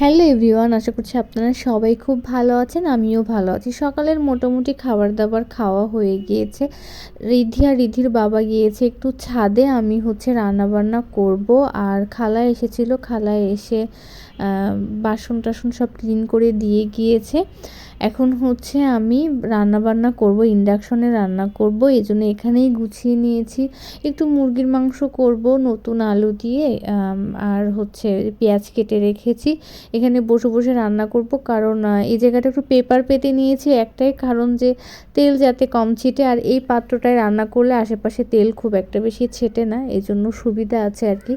Hello everyone, আশা করছি আপনারা সবাই খুব ভালো আছেন। আমিও ভালো আছি। সকালের মোটামুটি খাবার দাবার খাওয়া হয়ে গিয়েছে। রিদ্ধি আর রিদ্ধির বাবা গিয়েছে একটু ছাদে। আমি রান্নাবান্না করব। আর খালা এসেছিল, খালা এসে বাসন টাসন সব ক্লিন করে দিয়ে গিয়েছে। এখন আমি রান্নাবান্না করব, ইন্ডাকশনে রান্না করব, এই জন্য এখানেই গুছিয়ে নিয়েছি। একটু মুরগির মাংস করব নতুন আলু দিয়ে, আর পেঁয়াজ কেটে রেখেছি। এখানে বসে বসে রান্না করব, কারণ এই জায়গাটা একটু পেপার পেতে নিয়েছি, একটাই কারণ যে তেল যাতে কম ছিটে। আর এই পাত্রটায় রান্না করলে আশেপাশে তেল খুব একটা বেশি ছেটে না, এই জন্য সুবিধা আছে আর কি।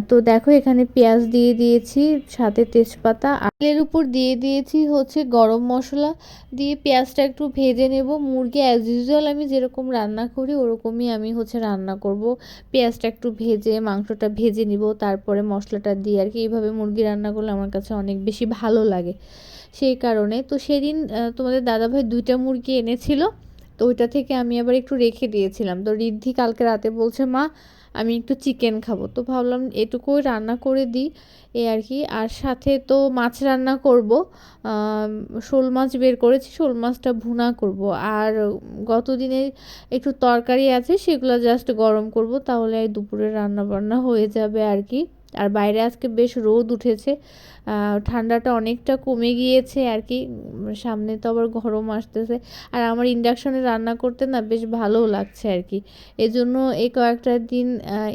তো দেখো এখানে পেঁয়াজ দিয়ে দিয়েছি, সাথে তেজপাতা, তেলের উপর দিয়ে দিয়েছি গরম মশলা দিয়ে পেঁয়াজটা একটু ভেজে নেব। মুরগি অ্যাজ ইউজুয়াল আমি যেরকম রান্না করি ওরকমই আমি রান্না করব। পেঁয়াজটা একটু ভেজে মাংসটা ভেজে নিব, তারপরে মশলাটা দিয়ে আর কি। এইভাবে মুরগি রান্না করলে আমার কাছে অনেক বেশি ভালো লাগে, সেই কারণে। তো সেদিন তোমাদের দাদাভাই 2টা মুরগি এনেছিল, তো ওইটা থেকে আমি আবার একটু রেখে দিয়েছিলাম। তো রিদ্ধি কালকে রাতে বলছে, মা আমি একটু চিকেন খাবো, তো ভাবলাম এটুকুই রান্না করে দিই, এই আর কি। আর সাথে তো মাছ রান্না করব, শোল মাছ বের করেছি, শোল মাছটা ভুনা করব। আর গত দিনের একটু তরকারি আছে, সেগুলো জাস্ট গরম করব, তাহলে দুপুরে রান্না বান্না হয়ে যাবে আর কি। আর বাইরে আজকে বেশ রোদ উঠেছে, ঠান্ডাটা অনেকটা কমে গিয়েছে আর কি। সামনে তো আবার গরম আসতেছে। আর আমার ইন্ডাকশনে রান্না করতে না বেশ ভালোও লাগছে আর কি, এজন্য এই কয়েকটা দিন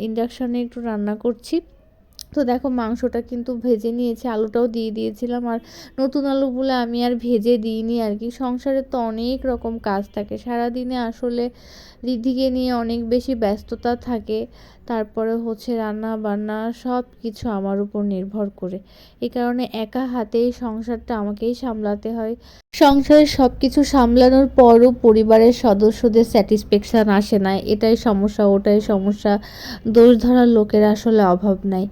ইন্ডাকশনে একটু রান্না করছি। তো দেখো মাংসটা কিন্তু ভেজে নিয়েছি, আলুটাও দিয়ে দিয়েছিলাম। আর নতুন আলু বলে আমি আর ভেজে দিইনি আর কি। সংসারে তো অনেক রকম কাজ থাকে, সারাদিনে আসলে রিদ্ধিকে নিয়ে অনেক বেশি ব্যস্ততা থাকে। তারপরে রান্না বান্না সব কিছু আমার উপর নির্ভর করে, এই কারণে একা হাতেই সংসারটা আমাকেই সামলাতে হয়। সংসারের সব কিছু সামলানোর পরও পরিবারের সদস্যদের স্যাটিসফ্যাকশান আসে না, এটাই সমস্যা ওটাই সমস্যা, দোষ ধরার লোকের আসলে অভাব নাই।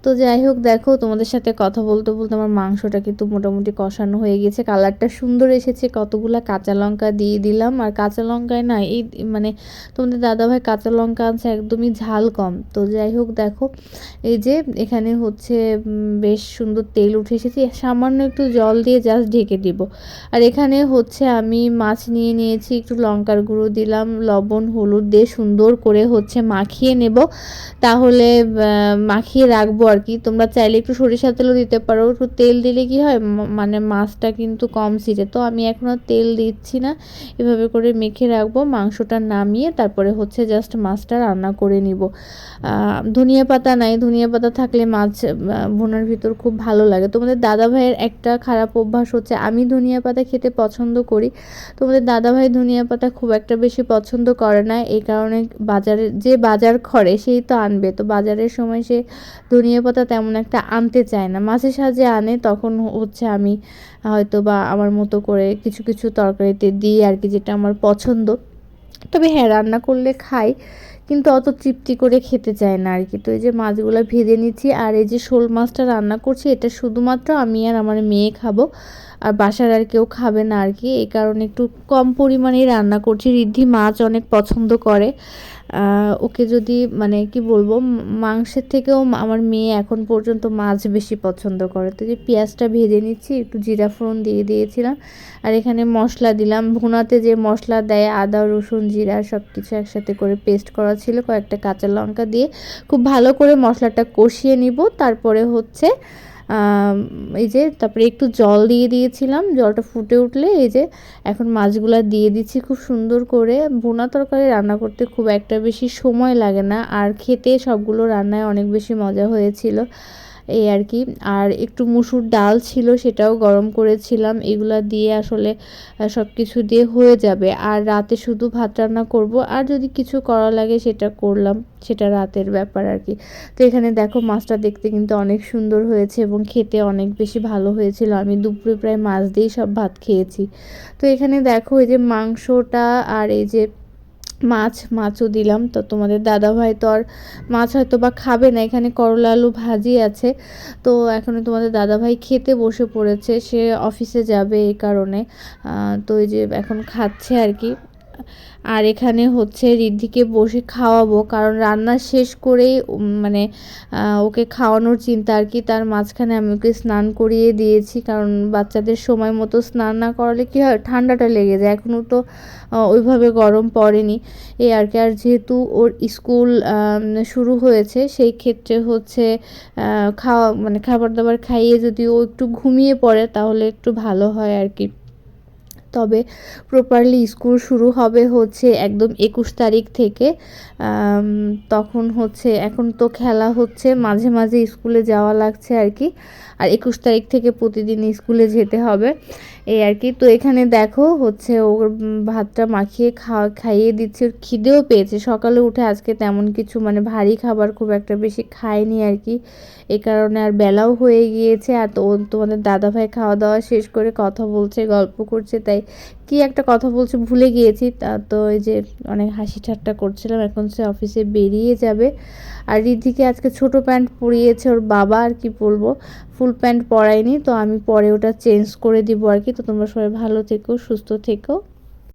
তো যাই হোক, দেখো তোমাদের সাথে কথা বলতে বলতে আমার মাংসটা কিন্তু মোটামুটি কষানো হয়ে গেছে, কালারটা সুন্দর এসেছে। কতগুলা কাঁচা লঙ্কা দিয়ে দিলাম। আর কাঁচা লঙ্কায় না এই মানে তোমাদের দাদাভাই কাঁচা লঙ্কা আনছে একদমই ঝাল কম। তো যাই হোক দেখো, এই যে এখানে বেশ সুন্দর তেল উঠে এসেছে, সামান্য একটু জল দিয়ে জাস্ট ঢেকে দিব। আর এখানে আমি মাছ নিয়ে নিয়েছি, একটু লঙ্কার গুঁড়ো দিলাম, লবণ হলুদ দিয়ে সুন্দর করে মাখিয়ে নেব, তাহলে মাখিয়ে রাখবো আর কি। তোমরা চাইলে একটু সরিষার তেলও দিতে পারো, একটু তেল দিলে কি হয় মানে মাছটা কিন্তু কম ছিটে। তো আমি এখন আর তেল দিচ্ছি না, এভাবে করে মেখে রাখবো। মাংসটা নামিয়ে তারপরে জাস্ট মাছটা রান্না করে নিব। ধনিয়া পাতা নাই, ধনিয়া পাতা থাকলে মাছ ভুনার ভিতর খুব ভালো লাগে। তোমাদের দাদা ভাইয়ের একটা খারাপ অভ্যাস আমি ধনিয়া পাতা খেতে পছন্দ করি, তোমাদের দাদা ভাই ধনিয়া পাতা খুব একটা বেশি পছন্দ করে না, এই কারণে বাজার করে সেই তো আনবে। তো বাজারের সময় সে ধনিয়া পাতা তেমন একটা আনতে চায় না, মাঝে সাঝে আনে, তখন আমি হয়তো বা আমার মতো করে কিছু কিছু তরকারিতে দিই আর কি, যেটা আমার পছন্দ। তবে হ্যাঁ, রান্না করলে খাই, কিন্তু অত তৃপ্তি করে খেতে চায় না আর কি। তো এই যে মাছগুলো ভেজে নিচ্ছি, আর এই যে শোল মাছটা রান্না করছি এটা শুধুমাত্র আমি আর আমার মেয়ে খাবো, আর বাসার আর কেউ খাবে না আর কি। এই কারণে একটু কম পরিমাণেই রান্না করছি। রিদ্ধি মাছ অনেক পছন্দ করে, ওকে যদি কি বলবো, মাংসের থেকেও আমার মেয়ে এখন পর্যন্ত মাছ বেশি পছন্দ করে। তো যে পেঁয়াজটা ভেজে নিচ্ছি, একটু জিরা ফোড়ন দিয়ে দিয়েছিলাম, আর এখানে মশলা দিলাম। ভুনাতে যে মশলা দেয় আদা রসুন জিরা সব কিছু একসাথে করে পেস্ট করা ছিল, কয়েকটা কাঁচা লঙ্কা দিয়ে খুব ভালো করে মশলাটা কষিয়ে নিব। তারপরে এই যে তারপরে একটু জল দিয়ে দিয়েছিলাম, জলটা ফুটে উঠলে এই যে এখন মাছগুলা দিয়ে দিচ্ছি। খুব সুন্দর করে ভুনা তরকারি রান্না করতে খুব একটা বেশি সময় লাগে না, আর খেতে সবগুলো রান্নায় অনেক বেশি মজা হয়েছিল, এই আর কি। আর একটু মুসুর ডাল ছিল, সেটাও গরম করেছিলাম। এগুলা দিয়ে আসলে সব কিছু দিয়ে হয়ে যাবে। আর রাতে শুধু ভাত রান্না করব, আর যদি কিছু করা লাগে সেটা করলাম, সেটা রাতের ব্যাপার আর কি। তো এখানে দেখো মাছটা দেখতে কিন্তু অনেক সুন্দর হয়েছে এবং খেতে অনেক বেশি ভালো হয়েছিল। আমি দুপুরে প্রায় মাছ দিয়েই সব ভাত খেয়েছি। তো এখানে দেখো এই যে মাংসটা আর এই যে মাছও দিলাম। তো তোমাদের দাদাভাই তো আর মাছ হয়তো বা খাবে না, এখানে করলা আলু ভাজি আছে। তো এখন তোমাদের দাদাভাই খেতে বসে পড়েছে, সে অফিসে যাবে এই কারণে। তো এই যে এখন খাচ্ছে আর কি। আর এখানে হচ্ছে রিদ্ধিকে বসে খাওয়াবো, কারণ রান্না শেষ করেই মানে ওকে খাওয়ানোর চিন্তা আর কি। তার মাঝখানে আমি ওকে স্নান করিয়ে দিয়েছি, কারণ বাচ্চাদের সময় মতো স্নান না করালে কী হয়, ঠান্ডাটা লেগে যায়। এখনও তো ওইভাবে গরম পড়েনি এই আর কি। আর যেহেতু ওর স্কুল শুরু হয়েছে, সেই ক্ষেত্রে হচ্ছে খাওয়া মানে খাবার দাবার খাইয়ে যদি ও একটু ঘুমিয়ে পড়ে তাহলে একটু ভালো হয় আর কি। তবে প্রপারলি স্কুল শুরু হবে হচ্ছে একদম 21 তারিখ থেকে। তখন হচ্ছে এখন তো খেলা হচ্ছে, মাঝে মাঝে স্কুলে যাওয়া লাগছে আর কি। আর 21 তারিখ থেকে প্রতিদিন স্কুলে যেতে হবে এই আর কি। তো এখানে দেখো হচ্ছে ওর ভাতটা মাখিয়ে খাইয়ে দিচ্ছে। ওর খিদেও পেয়েছে, সকালে উঠে আজকে তেমন কিছু মানে ভারী খাবার খুব একটা বেশি খায়নি আর কি। এই কারণে আর বেলাও হয়ে গিয়েছে। আর তো তোমাদের দাদাভাই খাওয়া দাওয়া শেষ করে কথা বলছে, গল্প করছে, তাই কি একটা কথা বলছে ভুলে গিয়েছি। তো এই যে অনেক হাসি ঠাট্টা করছিলাম। এখন সে অফিসে বেরিয়ে যাবে। আর রিদ্ধিকে আজকে ছোট প্যান্ট পরিয়েছে ওর বাবা, আর কি বলবো, ফুল প্যান্ট পরায়নি। তো আমি পরে ওটা চেঞ্জ করে দিব আর কি। তো তোমরা সবাই ভালো থেকো, সুস্থ থেকো।